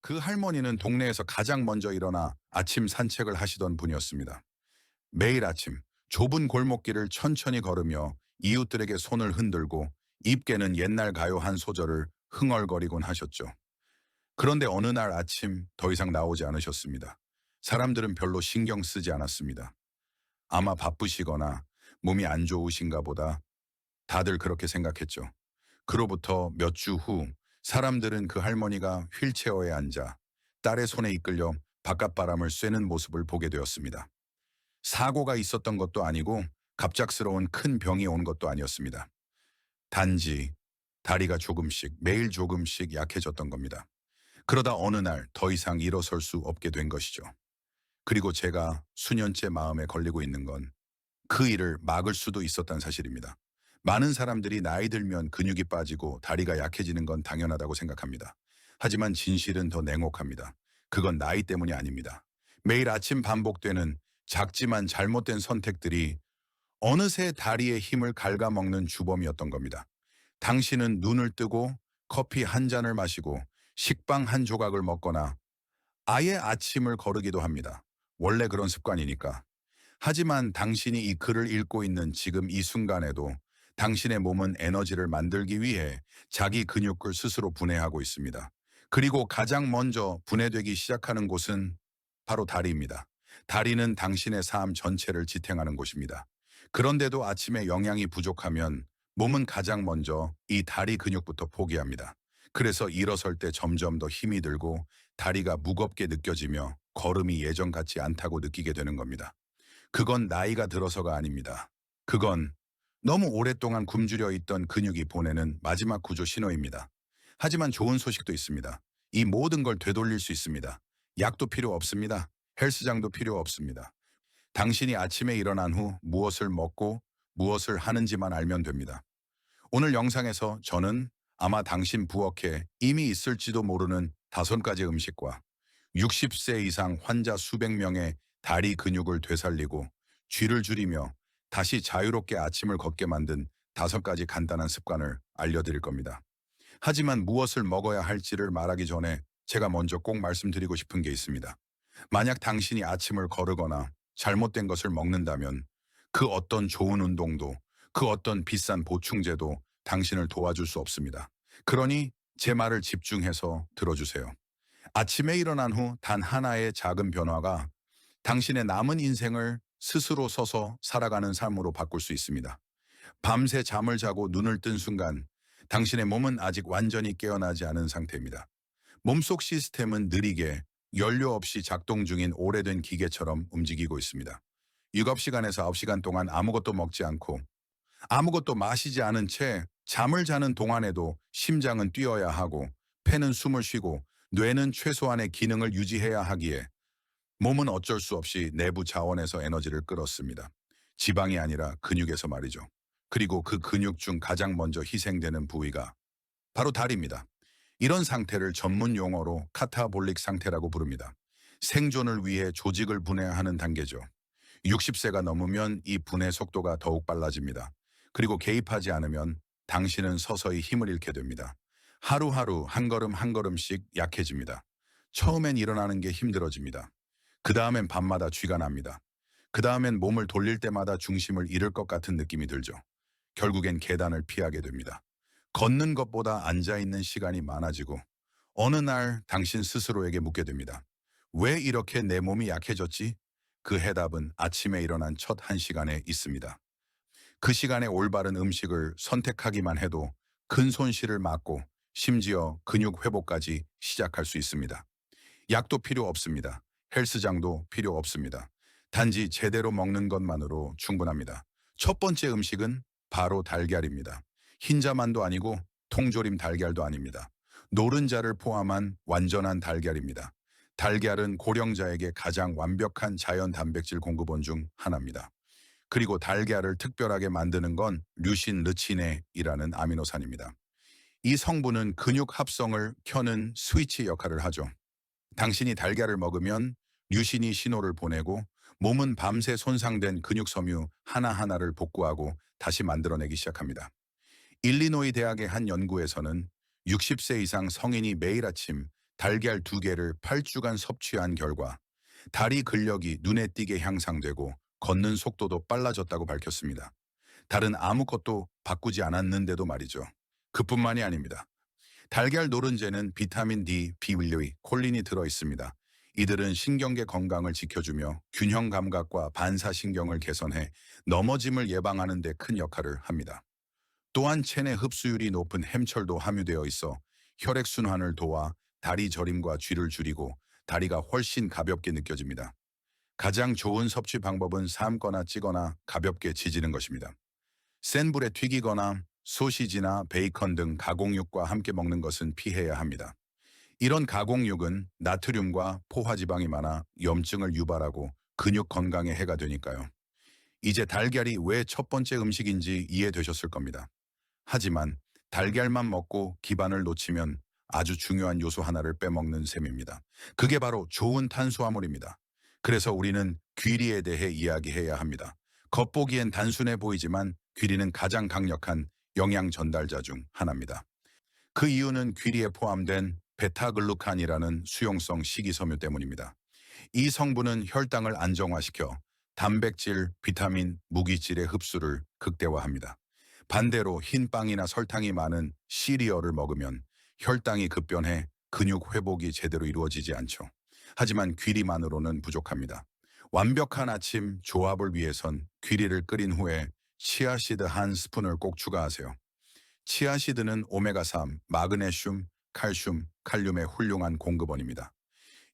그 할머니는 동네에서 가장 먼저 일어나 아침 산책을 하시던 분이었습니다. 매일 아침 좁은 골목길을 천천히 걸으며 이웃들에게 손을 흔들고 입게는 옛날 가요 한 소절을 흥얼거리곤 하셨죠. 그런데 어느 날 아침 더 이상 나오지 않으셨습니다. 사람들은 별로 신경 쓰지 않았습니다. 아마 바쁘시거나 몸이 안 좋으신가 보다, 다들 그렇게 생각했죠. 그로부터 몇 주 후 사람들은 그 할머니가 휠체어에 앉아 딸의 손에 이끌려 바깥바람을 쐬는 모습을 보게 되었습니다. 사고가 있었던 것도 아니고 갑작스러운 큰 병이 온 것도 아니었습니다. 단지 다리가 조금씩, 매일 조금씩 약해졌던 겁니다. 그러다 어느 날 더 이상 일어설 수 없게 된 것이죠. 그리고 제가 수년째 마음에 걸리고 있는 건 그 일을 막을 수도 있었다는 사실입니다. 많은 사람들이 나이 들면 근육이 빠지고 다리가 약해지는 건 당연하다고 생각합니다. 하지만 진실은 더 냉혹합니다. 그건 나이 때문이 아닙니다. 매일 아침 반복되는 작지만 잘못된 선택들이 어느새 다리의 힘을 갉아먹는 주범이었던 겁니다. 당신은 눈을 뜨고 커피 한 잔을 마시고 식빵 한 조각을 먹거나 아예 아침을 거르기도 합니다. 원래 그런 습관이니까. 하지만 당신이 이 글을 읽고 있는 지금 이 순간에도 당신의 몸은 에너지를 만들기 위해 자기 근육을 스스로 분해하고 있습니다. 그리고 가장 먼저 분해되기 시작하는 곳은 바로 다리입니다. 다리는 당신의 삶 전체를 지탱하는 곳입니다. 그런데도 아침에 영양이 부족하면 몸은 가장 먼저 이 다리 근육부터 포기합니다. 그래서 일어설 때 점점 더 힘이 들고 다리가 무겁게 느껴지며 걸음이 예전 같지 않다고 느끼게 되는 겁니다. 그건 나이가 들어서가 아닙니다. 그건 너무 오랫동안 굶주려 있던 근육이 보내는 마지막 구조 신호입니다. 하지만 좋은 소식도 있습니다. 이 모든 걸 되돌릴 수 있습니다. 약도 필요 없습니다. 헬스장도 필요 없습니다. 당신이 아침에 일어난 후 무엇을 먹고 무엇을 하는지만 알면 됩니다. 오늘 영상에서 저는 아마 당신 부엌에 이미 있을지도 모르는 5가지 음식과 60세 이상 환자 수백 명의 다리 근육을 되살리고 쥐를 줄이며 다시 자유롭게 아침을 걷게 만든 5가지 간단한 습관을 알려드릴 겁니다. 하지만 무엇을 먹어야 할지를 말하기 전에 제가 먼저 꼭 말씀드리고 싶은 게 있습니다. 만약 당신이 아침을 거르거나 잘못된 것을 먹는다면 그 어떤 좋은 운동도, 그 어떤 비싼 보충제도 당신을 도와줄 수 없습니다. 그러니 제 말을 집중해서 들어주세요. 아침에 일어난 후 단 하나의 작은 변화가 당신의 남은 인생을 스스로 서서 살아가는 삶으로 바꿀 수 있습니다. 밤새 잠을 자고 눈을 뜬 순간 당신의 몸은 아직 완전히 깨어나지 않은 상태입니다. 몸속 시스템은 느리게 연료 없이 작동 중인 오래된 기계처럼 움직이고 있습니다. 7시간에서 9시간 동안 아무것도 먹지 않고 아무것도 마시지 않은 채 잠을 자는 동안에도 심장은 뛰어야 하고 폐는 숨을 쉬고 뇌는 최소한의 기능을 유지해야 하기에 몸은 어쩔 수 없이 내부 자원에서 에너지를 끌었습니다. 지방이 아니라 근육에서 말이죠. 그리고 그 근육 중 가장 먼저 희생되는 부위가 바로 다리입니다. 이런 상태를 전문 용어로 카타볼릭 상태라고 부릅니다. 생존을 위해 조직을 분해하는 단계죠. 60세가 넘으면 이 분해 속도가 더욱 빨라집니다. 그리고 개입하지 않으면 당신은 서서히 힘을 잃게 됩니다. 하루하루 한 걸음 한 걸음씩 약해집니다. 처음엔 일어나는 게 힘들어집니다. 그 다음엔 밤마다 쥐가 납니다. 그 다음엔 몸을 돌릴 때마다 중심을 잃을 것 같은 느낌이 들죠. 결국엔 계단을 피하게 됩니다. 걷는 것보다 앉아있는 시간이 많아지고 어느 날 당신 스스로에게 묻게 됩니다. 왜 이렇게 내 몸이 약해졌지? 그 해답은 아침에 일어난 첫 1시간에 있습니다. 그 시간에 올바른 음식을 선택하기만 해도 큰 손실을 막고 심지어 근육 회복까지 시작할 수 있습니다. 약도 필요 없습니다. 헬스장도 필요 없습니다. 단지 제대로 먹는 것만으로 충분합니다. 첫 번째 음식은 바로 달걀입니다. 흰자만도 아니고 통조림 달걀도 아닙니다. 노른자를 포함한 완전한 달걀입니다. 달걀은 고령자에게 가장 완벽한 자연 단백질 공급원 중 하나입니다. 그리고 달걀을 특별하게 만드는 건 류신 르치네이라는 아미노산입니다. 이 성분은 근육 합성을 켜는 스위치 역할을 하죠. 당신이 달걀을 먹으면 류신이 신호를 보내고 몸은 밤새 손상된 근육 섬유 하나하나를 복구하고 다시 만들어내기 시작합니다. 일리노이 대학의 한 연구에서는 60세 이상 성인이 매일 아침 달걀 2개를 8주간 섭취한 결과 다리 근력이 눈에 띄게 향상되고 걷는 속도도 빨라졌다고 밝혔습니다. 달은 아무것도 바꾸지 않았는데도 말이죠. 그뿐만이 아닙니다. 달걀 노른자는 비타민 D, 비밀류의, 콜린이 들어 있습니다. 이들은 신경계 건강을 지켜주며 균형 감각과 반사신경을 개선해 넘어짐을 예방하는 데 큰 역할을 합니다. 또한 체내 흡수율이 높은 햄철도 함유되어 있어 혈액순환을 도와 다리 저림과 쥐를 줄이고 다리가 훨씬 가볍게 느껴집니다. 가장 좋은 섭취 방법은 삶거나 찌거나 가볍게 지지는 것입니다. 센 불에 튀기거나 소시지나 베이컨 등 가공육과 함께 먹는 것은 피해야 합니다. 이런 가공육은 나트륨과 포화지방이 많아 염증을 유발하고 근육 건강에 해가 되니까요. 이제 달걀이 왜 첫 번째 음식인지 이해되셨을 겁니다. 하지만 달걀만 먹고 기반을 놓치면 아주 중요한 요소 하나를 빼먹는 셈입니다. 그게 바로 좋은 탄수화물입니다. 그래서 우리는 귀리에 대해 이야기해야 합니다. 겉보기엔 단순해 보이지만 귀리는 가장 강력한 영양 전달자 중 하나입니다. 그 이유는 귀리에 포함된 베타글루칸이라는 수용성 식이섬유 때문입니다. 이 성분은 혈당을 안정화시켜 단백질, 비타민, 무기질의 흡수를 극대화합니다. 반대로 흰 빵이나 설탕이 많은 시리얼을 먹으면 혈당이 급변해 근육 회복이 제대로 이루어지지 않죠. 하지만 귀리만으로는 부족합니다. 완벽한 아침 조합을 위해선 귀리를 끓인 후에 치아씨드 한 스푼을 꼭 추가하세요. 치아씨드는 오메가3, 마그네슘, 칼슘, 칼륨의 훌륭한 공급원입니다.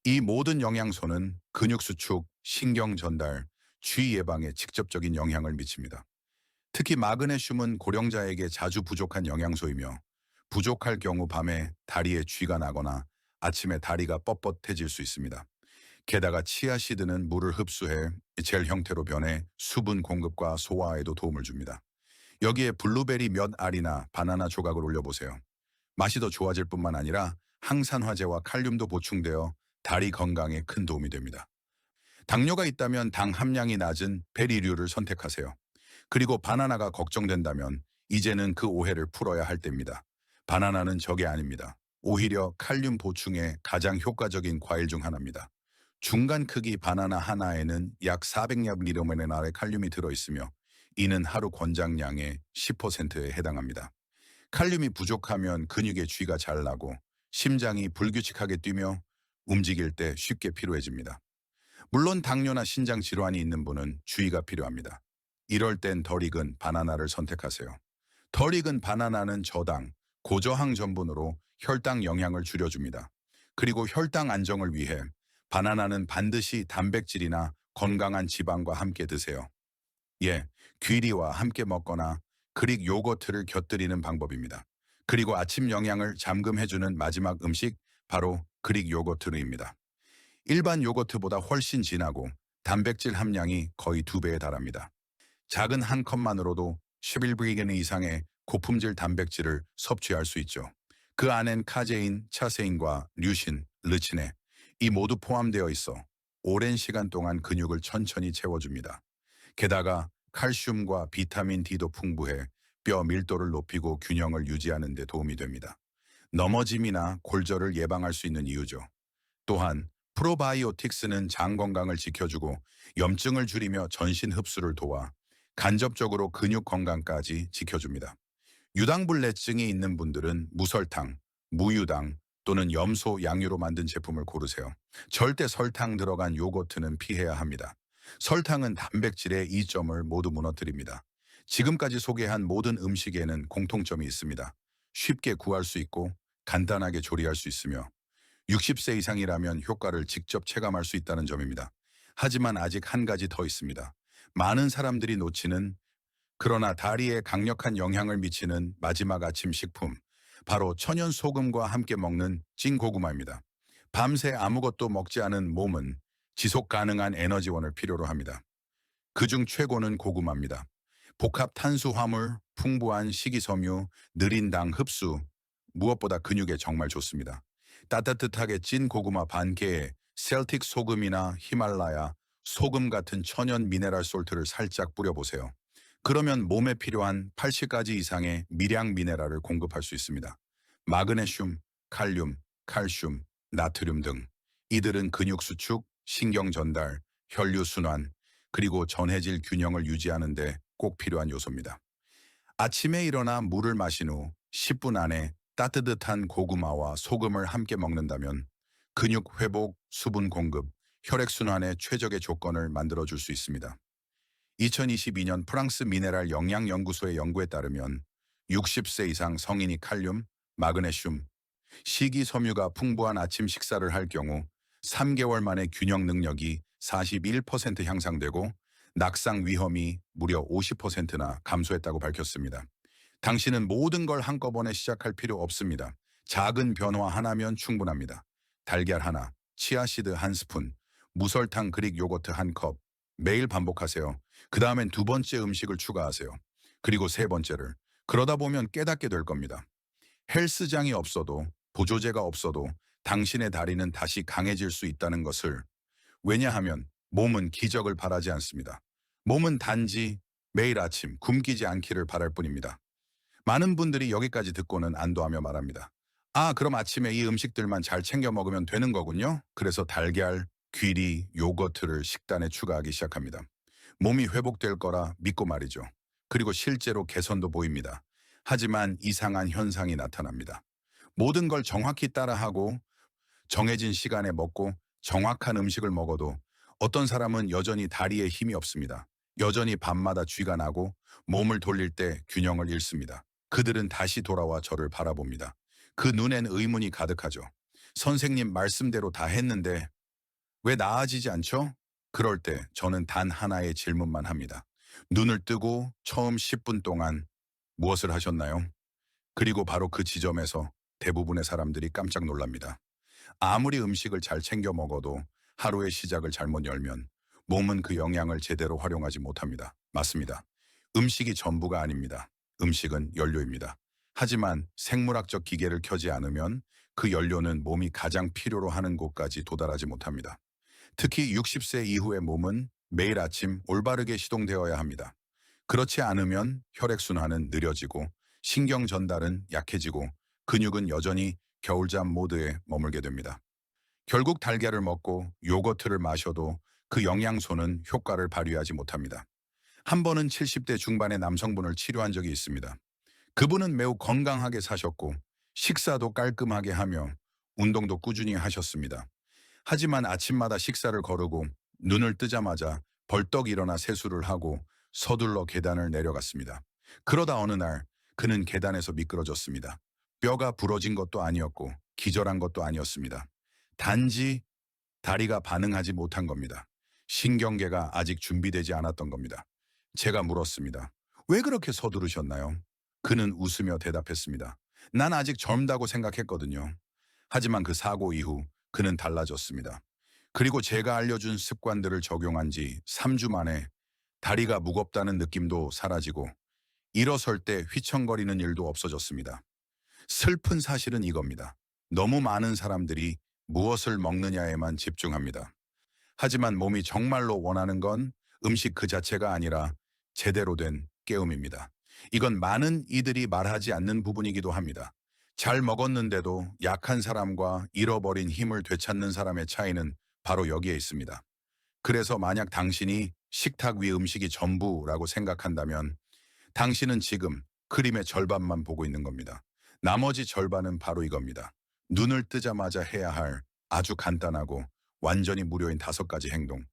이 모든 영양소는 근육 수축, 신경 전달, 쥐 예방에 직접적인 영향을 미칩니다. 특히 마그네슘은 고령자에게 자주 부족한 영양소이며 부족할 경우 밤에 다리에 쥐가 나거나 아침에 다리가 뻣뻣해질 수 있습니다. 게다가 치아씨드는 물을 흡수해 젤 형태로 변해 수분 공급과 소화에도 도움을 줍니다. 여기에 블루베리 몇 알이나 바나나 조각을 올려보세요. 맛이 더 좋아질 뿐만 아니라 항산화제와 칼륨도 보충되어 다리 건강에 큰 도움이 됩니다. 당뇨가 있다면 당 함량이 낮은 베리류를 선택하세요. 그리고 바나나가 걱정된다면 이제는 그 오해를 풀어야 할 때입니다. 바나나는 적이 아닙니다. 오히려 칼륨 보충에 가장 효과적인 과일 중 하나입니다. 중간 크기 바나나 하나에는 약 400mg의 칼륨이 들어있으며 이는 하루 권장량의 10%에 해당합니다. 칼륨이 부족하면 근육에 쥐가 잘 나고 심장이 불규칙하게 뛰며 움직일 때 쉽게 피로해집니다. 물론 당뇨나 신장 질환이 있는 분은 주의가 필요합니다. 이럴 땐 덜 익은 바나나를 선택하세요. 덜 익은 바나나는 저당, 고저항 전분으로 혈당 영향을 줄여줍니다. 그리고 혈당 안정을 위해 바나나는 반드시 단백질이나 건강한 지방과 함께 드세요. 예, 귀리와 함께 먹거나 그릭 요거트를 곁들이는 방법입니다. 그리고 아침 영양을 잠금해주는 마지막 음식, 바로 그릭 요거트입니다. 일반 요거트보다 훨씬 진하고 단백질 함량이 거의 2배에 달합니다. 작은 한 컵만으로도 11g 이상의 고품질 단백질을 섭취할 수 있죠. 그 안엔 카제인, 차세인과 류신, 르치네, 이 모두 포함되어 있어 오랜 시간 동안 근육을 천천히 채워줍니다. 게다가 칼슘과 비타민 D도 풍부해 뼈 밀도를 높이고 균형을 유지하는 데 도움이 됩니다. 넘어짐이나 골절을 예방할 수 있는 이유죠. 또한 프로바이오틱스는 장 건강을 지켜주고 염증을 줄이며 전신 흡수를 도와 간접적으로 근육 건강까지 지켜줍니다. 유당불내증이 있는 분들은 무설탕, 무유당 또는 염소, 양유로 만든 제품을 고르세요. 절대 설탕 들어간 요거트는 피해야 합니다. 설탕은 단백질의 이점을 모두 무너뜨립니다. 지금까지 소개한 모든 음식에는 공통점이 있습니다. 쉽게 구할 수 있고 간단하게 조리할 수 있으며 60세 이상이라면 효과를 직접 체감할 수 있다는 점입니다. 하지만 아직 한 가지 더 있습니다. 많은 사람들이 놓치는, 그러나 다리에 강력한 영향을 미치는 마지막 아침 식품, 바로 천연 소금과 함께 먹는 찐고구마입니다. 밤새 아무것도 먹지 않은 몸은 지속 가능한 에너지원을 필요로 합니다. 그중 최고는 고구마입니다. 복합 탄수화물, 풍부한 식이섬유, 느린 당 흡수, 무엇보다 근육에 정말 좋습니다. 따뜻하게 찐 고구마 반 개에 셀틱 소금이나 히말라야 소금 같은 천연 미네랄 솔트를 살짝 뿌려보세요. 그러면 몸에 필요한 80가지 이상의 미량 미네랄을 공급할 수 있습니다. 마그네슘, 칼륨, 칼슘, 나트륨 등 이들은 근육 수축, 신경 전달, 혈류 순환, 그리고 전해질 균형을 유지하는 데 꼭 필요한 요소입니다. 아침에 일어나 물을 마신 후 10분 안에 따뜻한 고구마와 소금을 함께 먹는다면 근육 회복, 수분 공급, 혈액순환의 최적의 조건을 만들어줄 수 있습니다. 2022년 프랑스 미네랄 영양연구소의 연구에 따르면 60세 이상 성인이 칼륨, 마그네슘, 식이섬유가 풍부한 아침 식사를 할 경우 3개월 만에 균형 능력이 41% 향상되고 낙상 위험이 무려 50%나 감소했다고 밝혔습니다. 당신은 모든 걸 한꺼번에 시작할 필요 없습니다. 작은 변화 하나면 충분합니다. 달걀 하나, 치아씨드 한 스푼, 무설탕 그릭 요거트 한 컵. 매일 반복하세요. 그 다음엔 두 번째 음식을 추가하세요. 그리고 세 번째를. 그러다 보면 깨닫게 될 겁니다. 헬스장이 없어도, 보조제가 없어도 당신의 다리는 다시 강해질 수 있다는 것을. 왜냐하면 몸은 기적을 바라지 않습니다. 몸은 단지 매일 아침 굶기지 않기를 바랄 뿐입니다. 많은 분들이 여기까지 듣고는 안도하며 말합니다. 아, 그럼 아침에 이 음식들만 잘 챙겨 먹으면 되는 거군요. 그래서 달걀, 귀리, 요거트를 식단에 추가하기 시작합니다. 몸이 회복될 거라 믿고 말이죠. 그리고 실제로 개선도 보입니다. 하지만 이상한 현상이 나타납니다. 모든 걸 정확히 따라하고 정해진 시간에 먹고 정확한 음식을 먹어도 어떤 사람은 여전히 다리에 힘이 없습니다. 여전히 밤마다 쥐가 나고 몸을 돌릴 때 균형을 잃습니다. 그들은 다시 돌아와 저를 바라봅니다. 그 눈엔 의문이 가득하죠. 선생님 말씀대로 다 했는데 왜 나아지지 않죠? 그럴 때 저는 단 하나의 질문만 합니다. 눈을 뜨고 처음 10분 동안 무엇을 하셨나요? 그리고 바로 그 지점에서 대부분의 사람들이 깜짝 놀랍니다. 아무리 음식을 잘 챙겨 먹어도 하루의 시작을 잘못 열면 몸은 그 영양을 제대로 활용하지 못합니다. 맞습니다. 음식이 전부가 아닙니다. 음식은 연료입니다. 하지만 생물학적 기계를 켜지 않으면 그 연료는 몸이 가장 필요로 하는 곳까지 도달하지 못합니다. 특히 60세 이후의 몸은 매일 아침 올바르게 시동되어야 합니다. 그렇지 않으면 혈액순환은 느려지고 신경 전달은 약해지고 근육은 여전히 겨울잠 모드에 머물게 됩니다. 결국 달걀을 먹고 요거트를 마셔도 그 영양소는 효과를 발휘하지 못합니다. 한 번은 70대 중반의 남성분을 치료한 적이 있습니다. 그분은 매우 건강하게 사셨고 식사도 깔끔하게 하며 운동도 꾸준히 하셨습니다. 하지만 아침마다 식사를 거르고 눈을 뜨자마자 벌떡 일어나 세수를 하고 서둘러 계단을 내려갔습니다. 그러다 어느 날 그는 계단에서 미끄러졌습니다. 뼈가 부러진 것도 아니었고 기절한 것도 아니었습니다. 단지 다리가 반응하지 못한 겁니다. 신경계가 아직 준비되지 않았던 겁니다. 제가 물었습니다. 왜 그렇게 서두르셨나요? 그는 웃으며 대답했습니다. 난 아직 젊다고 생각했거든요. 하지만 그 사고 이후 그는 달라졌습니다. 그리고 제가 알려준 습관들을 적용한 지 3주 만에 다리가 무겁다는 느낌도 사라지고 일어설 때 휘청거리는 일도 없어졌습니다. 슬픈 사실은 이겁니다. 너무 많은 사람들이 무엇을 먹느냐에만 집중합니다. 하지만 몸이 정말로 원하는 건 음식 그 자체가 아니라 제대로 된 깨움입니다. 이건 많은 이들이 말하지 않는 부분이기도 합니다. 잘 먹었는데도 약한 사람과 잃어버린 힘을 되찾는 사람의 차이는 바로 여기에 있습니다. 그래서 만약 당신이 식탁 위 음식이 전부라고 생각한다면 당신은 지금 그림의 절반만 보고 있는 겁니다. 나머지 절반은 바로 이겁니다. 눈을 뜨자마자 해야 할 아주 간단하고 완전히 무료인 5가지 행동.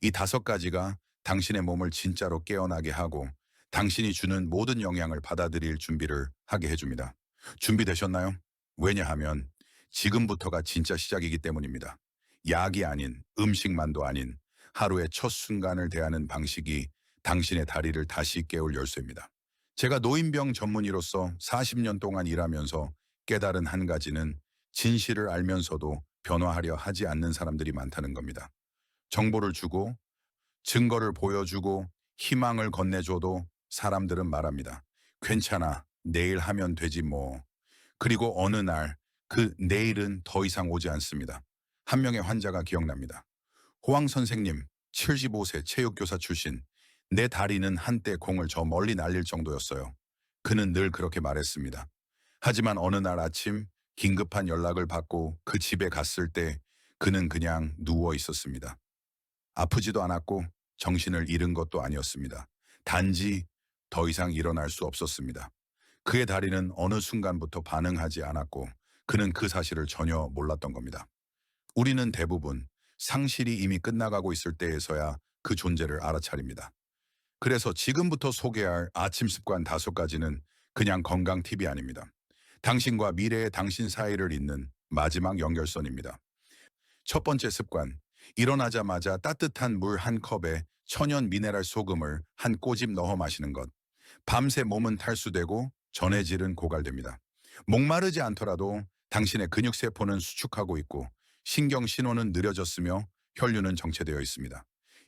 이 5가지가 당신의 몸을 진짜로 깨어나게 하고 당신이 주는 모든 영향을 받아들일 준비를 하게 해줍니다. 준비되셨나요? 왜냐하면 지금부터가 진짜 시작이기 때문입니다. 약이 아닌, 음식만도 아닌 하루의 첫 순간을 대하는 방식이 당신의 다리를 다시 깨울 열쇠입니다. 제가 노인병 전문의로서 40년 동안 일하면서 깨달은 한 가지는 진실을 알면서도 변화하려 하지 않는 사람들이 많다는 겁니다. 정보를 주고 증거를 보여주고 희망을 건네줘도 사람들은 말합니다. 괜찮아, 내일 하면 되지 뭐. 그리고 어느 날 그 내일은 더 이상 오지 않습니다. 한 명의 환자가 기억납니다. 호황 선생님, 75세 체육교사 출신. 내 다리는 한때 공을 저 멀리 날릴 정도였어요. 그는 늘 그렇게 말했습니다. 하지만 어느 날 아침 긴급한 연락을 받고 그 집에 갔을 때 그는 그냥 누워 있었습니다. 아프지도 않았고 정신을 잃은 것도 아니었습니다. 단지 더 이상 일어날 수 없었습니다. 그의 다리는 어느 순간부터 반응하지 않았고 그는 그 사실을 전혀 몰랐던 겁니다. 우리는 대부분 상실이 이미 끝나가고 있을 때에서야 그 존재를 알아차립니다. 그래서 지금부터 소개할 아침 습관 5가지는 그냥 건강 팁이 아닙니다. 당신과 미래의 당신 사이를 잇는 마지막 연결선입니다. 첫 번째 습관, 일어나자마자 따뜻한 물 한 컵에 천연 미네랄 소금을 한 꼬집 넣어 마시는 것. 밤새 몸은 탈수되고 전해질은 고갈됩니다. 목마르지 않더라도 당신의 근육세포는 수축하고 있고 신경 신호는 느려졌으며 혈류는 정체되어 있습니다.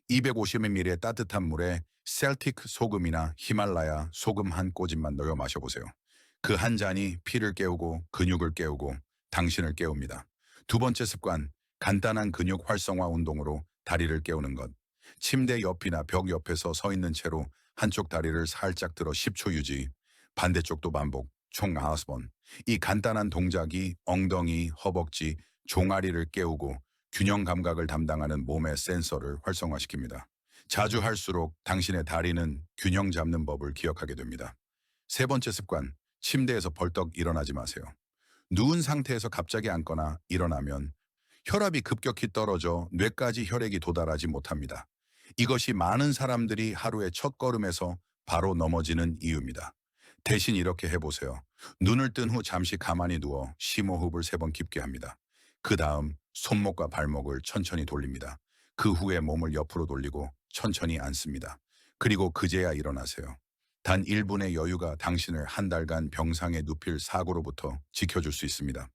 250ml의 따뜻한 물에 셀틱 소금이나 히말라야 소금 한 꼬집만 넣어 마셔보세요. 그 한 잔이 피를 깨우고 근육을 깨우고 당신을 깨웁니다. 두 번째 습관, 간단한 근육 활성화 운동으로 다리를 깨우는 것. 침대 옆이나 벽 옆에서 서 있는 채로 한쪽 다리를 살짝 들어 10초 유지, 반대쪽도 반복, 총 9번. 이 간단한 동작이 엉덩이, 허벅지, 종아리를 깨우고 균형 감각을 담당하는 몸의 센서를 활성화시킵니다. 자주 할수록 당신의 다리는 균형 잡는 법을 기억하게 됩니다. 세 번째 습관, 침대에서 벌떡 일어나지 마세요. 누운 상태에서 갑자기 앉거나 일어나면 혈압이 급격히 떨어져 뇌까지 혈액이 도달하지 못합니다. 이것이 많은 사람들이 하루의 첫 걸음에서 바로 넘어지는 이유입니다. 대신 이렇게 해보세요. 눈을 뜬 후 잠시 가만히 누워 심호흡을 3번 깊게 합니다. 그 다음 손목과 발목을 천천히 돌립니다. 그 후에 몸을 옆으로 돌리고 천천히 앉습니다. 그리고 그제야 일어나세요. 단 1분의 여유가 당신을 한 달간 병상에 눕힐 사고로부터 지켜줄 수 있습니다.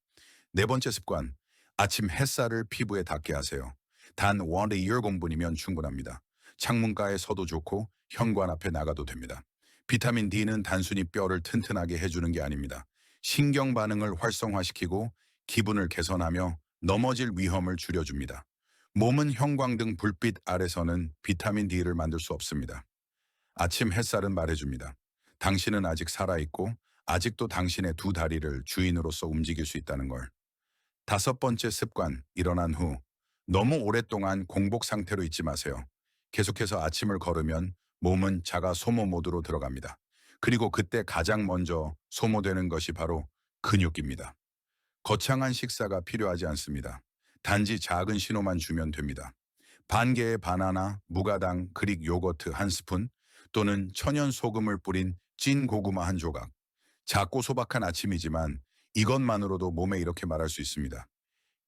네 번째 습관, 아침 햇살을 피부에 닿게 하세요. 단 1-2 공분이면 충분합니다. 창문가에 서도 좋고 현관 앞에 나가도 됩니다. 비타민 D는 단순히 뼈를 튼튼하게 해주는 게 아닙니다. 신경 반응을 활성화시키고 기분을 개선하며 넘어질 위험을 줄여줍니다. 몸은 형광등 불빛 아래서는 비타민 D를 만들 수 없습니다. 아침 햇살은 말해줍니다. 당신은 아직 살아있고 아직도 당신의 두 다리를 주인으로서 움직일 수 있다는 걸. 다섯 번째 습관, 일어난 후 너무 오랫동안 공복 상태로 있지 마세요. 계속해서 아침을 걸으면 몸은 자가 소모 모드로 들어갑니다. 그리고 그때 가장 먼저 소모되는 것이 바로 근육입니다. 거창한 식사가 필요하지 않습니다. 단지 작은 신호만 주면 됩니다. 반 개의 바나나, 무가당, 그릭 요거트 한 스푼 또는 천연 소금을 뿌린 찐 고구마 한 조각. 작고 소박한 아침이지만 이것만으로도 몸에 이렇게 말할 수 있습니다.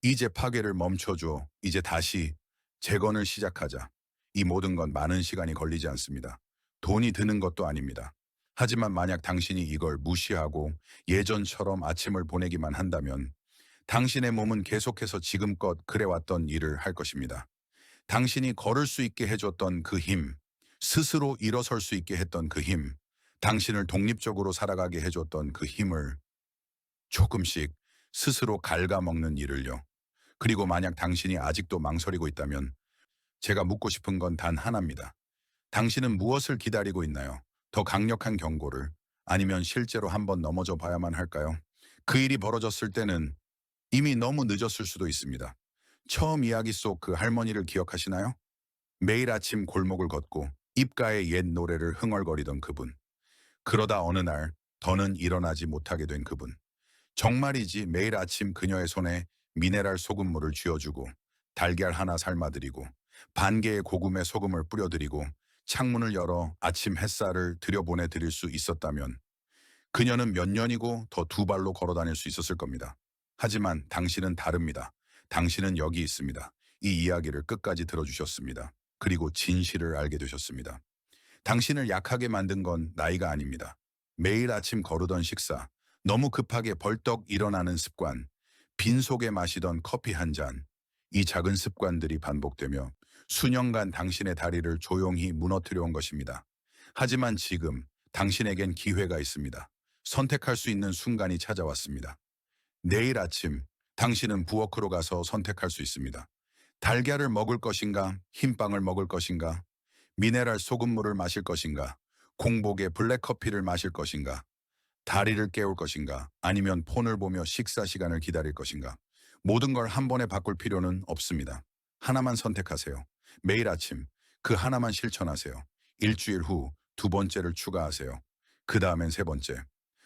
이제 파괴를 멈춰줘. 이제 다시 재건을 시작하자. 이 모든 건 많은 시간이 걸리지 않습니다. 돈이 드는 것도 아닙니다. 하지만 만약 당신이 이걸 무시하고 예전처럼 아침을 보내기만 한다면 당신의 몸은 계속해서 지금껏 그래왔던 일을 할 것입니다. 당신이 걸을 수 있게 해줬던 그 힘, 스스로 일어설 수 있게 했던 그 힘, 당신을 독립적으로 살아가게 해줬던 그 힘을 조금씩 스스로 갉아먹는 일을요. 그리고 만약 당신이 아직도 망설이고 있다면 제가 묻고 싶은 건 단 하나입니다. 당신은 무엇을 기다리고 있나요? 더 강력한 경고를 아니면 실제로 한번 넘어져 봐야만 할까요? 그 일이 벌어졌을 때는 이미 너무 늦었을 수도 있습니다. 처음 이야기 속 그 할머니를 기억하시나요? 매일 아침 골목을 걷고 입가에 옛 노래를 흥얼거리던 그분. 그러다 어느 날 더는 일어나지 못하게 된 그분. 정말이지 매일 아침 그녀의 손에 미네랄 소금물을 쥐어주고 달걀 하나 삶아드리고 반 개의 고구마에 소금을 뿌려드리고 창문을 열어 아침 햇살을 들여보내드릴 수 있었다면 그녀는 몇 년이고 더 두 발로 걸어 다닐 수 있었을 겁니다. 하지만 당신은 다릅니다. 당신은 여기 있습니다. 이 이야기를 끝까지 들어주셨습니다. 그리고 진실을 알게 되셨습니다. 당신을 약하게 만든 건 나이가 아닙니다. 매일 아침 거르던 식사, 너무 급하게 벌떡 일어나는 습관, 빈속에 마시던 커피 한 잔, 이 작은 습관들이 반복되며 수년간 당신의 다리를 조용히 무너뜨려 온 것입니다. 하지만 지금 당신에겐 기회가 있습니다. 선택할 수 있는 순간이 찾아왔습니다. 내일 아침 당신은 부엌으로 가서 선택할 수 있습니다. 달걀을 먹을 것인가, 흰빵을 먹을 것인가, 미네랄 소금물을 마실 것인가, 공복에 블랙커피를 마실 것인가. 다리를 깨울 것인가? 아니면 폰을 보며 식사 시간을 기다릴 것인가? 모든 걸 한 번에 바꿀 필요는 없습니다. 하나만 선택하세요. 매일 아침 그 하나만 실천하세요. 일주일 후 두 번째를 추가하세요. 그 다음엔 세 번째.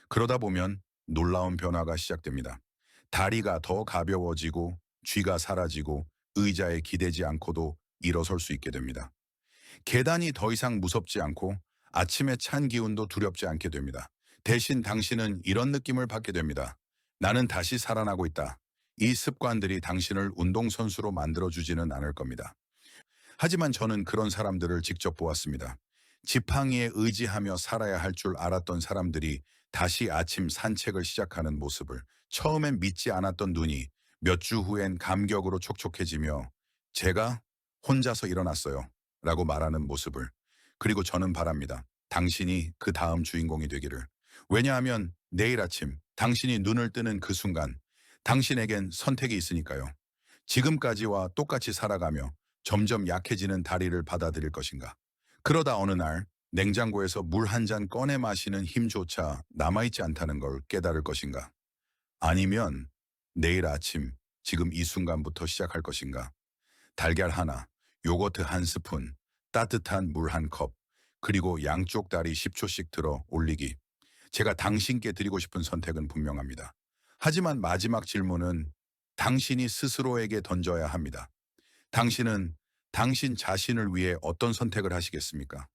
그러다 보면 놀라운 변화가 시작됩니다. 다리가 더 가벼워지고 쥐가 사라지고 의자에 기대지 않고도 일어설 수 있게 됩니다. 계단이 더 이상 무섭지 않고 아침에 찬 기운도 두렵지 않게 됩니다. 대신 당신은 이런 느낌을 받게 됩니다. 나는 다시 살아나고 있다. 이 습관들이 당신을 운동선수로 만들어주지는 않을 겁니다. 하지만 저는 그런 사람들을 직접 보았습니다. 지팡이에 의지하며 살아야 할 줄 알았던 사람들이 다시 아침 산책을 시작하는 모습을 처음엔 믿지 않았던 눈이 몇 주 후엔 감격으로 촉촉해지며 제가 혼자서 일어났어요. 라고 말하는 모습을. 그리고 저는 바랍니다. 당신이 그 다음 주인공이 되기를. 왜냐하면 내일 아침 당신이 눈을 뜨는 그 순간 당신에겐 선택이 있으니까요. 지금까지와 똑같이 살아가며 점점 약해지는 다리를 받아들일 것인가. 그러다 어느 날 냉장고에서 물 한 잔 꺼내 마시는 힘조차 남아있지 않다는 걸 깨달을 것인가. 아니면 내일 아침 지금 이 순간부터 시작할 것인가. 달걀 하나, 요거트 한 스푼, 따뜻한 물 한 컵, 그리고 양쪽 다리 10초씩 들어 올리기. 제가 당신께 드리고 싶은 선택은 분명합니다. 하지만 마지막 질문은 당신이 스스로에게 던져야 합니다. 당신은 당신 자신을 위해 어떤 선택을 하시겠습니까?